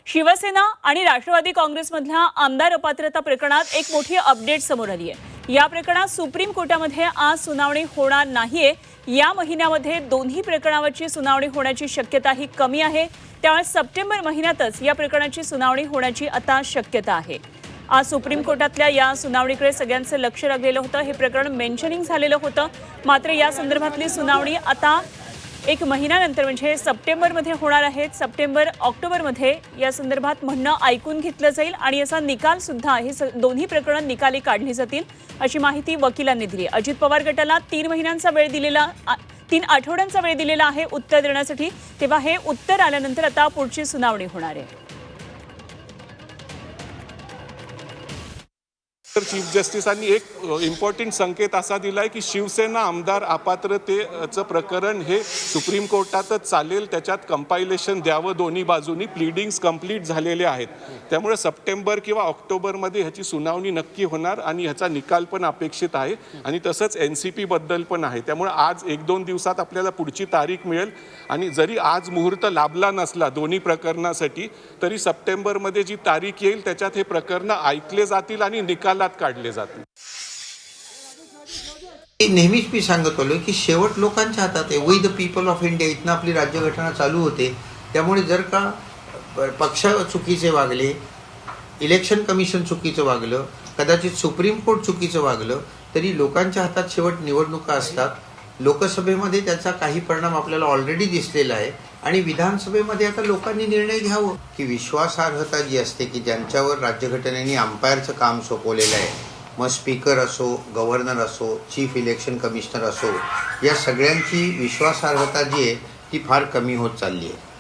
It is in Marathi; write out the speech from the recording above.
शिवसेना आणि राष्ट्रवादी काँग्रेसमधल्या आमदार अपात्रता प्रकरणात एक मोठी अपडेट समोर आली आहे। या प्रकरणात सुप्रीम कोर्टामध्ये आज सुनावणी होणार नाहीये। या महिन्यामध्ये दोन्ही प्रकरणावरची सुनावणी होण्याची शक्यता ही कमी आहे। त्यामुळे सप्टेंबर महिन्यातच या प्रकरणाची सुनावणी होण्याची आता शक्यता आहे। आज सुप्रीम कोर्टातल्या या सुनावणीकडे सगळ्यांचं लक्ष लागलेलं होतं। हे प्रकरण मेन्शनिंग झालेलं होतं, मात्र या संदर्भातली सुनावणी आता एक महिन्यानंतर म्हणजे सप्टेंबरमध्ये होणार आहे। सप्टेंबर ऑक्टोबरमध्ये या संदर्भात म्हणणं ऐकून घेतलं जाईल आणि याचा निकाल सुद्धा हे दोन्ही प्रकरण निकाली काढली जातील अशी माहिती वकिलांनी दिली। अजित पवार गटाला 3 आठवड्यांचा वेळ दिलेला आहे उत्तर देण्यासाठी, तेव्हा हे उत्तर आल्यानंतर आता पुढची सुनावणी होणार आहे। चीफ जस्टिसांनी एक इम्पॉर्टंट संकेत असा दिलाय की शिवसेना आमदार अपात्रतेचं प्रकरण हे सुप्रीम कोर्टातच चालेल, त्याच्यात कंपायलेशन द्यावं दोन्ही बाजूनी, प्लीडिंग्स कंप्लीट झालेले आहेत। त्यामुळे सप्टेंबर किंवा ऑक्टोबरमध्ये ह्याची सुनावणी नक्की होणार आणि ह्याचा निकाल पण अपेक्षित आहे आणि तसंच एनसीपी बद्दल पण आहे। त्यामुळे आज 1-2 दिवसात आपल्याला पुढची तारीख मिळेल आणि जरी आज मुहूर्त लाभला नसला दोन्ही प्रकरणासाठी तरी सप्टेंबरमध्ये जी तारीख येईल त्याच्यात हे प्रकरण ऐकले जातील आणि निकाल काढले जातील। नेहमीच मी सांगत आलो की शेवट लोकांच्या हातात आहे। We the people of India इथनं आपली राज्यघटना चालू होते। त्यामुळे जर का पक्ष चुकीचे वागले, इलेक्शन कमिशन चुकीचं वागलं, कदाचित सुप्रीम कोर्ट चुकीचं वागलं, तरी लोकांच्या हातात शेवट निवडणुका असतात। लोकसभेमध्ये त्याचा काही परिणाम आपल्याला ऑलरेडी दिसलेला आहे आणि विधानसभेमध्ये आता लोकांनी निर्णय घ्यावं की विश्वासार्हता जी असते की ज्यांच्यावर राज्यघटनेने अंपायरचं काम सोपवलेलं आहे, मग स्पीकर असो, गव्हर्नर असो, चीफ इलेक्शन कमिशनर असो, या सगळ्यांची विश्वासार्हता जी आहे ती फार कमी होत चालली आहे।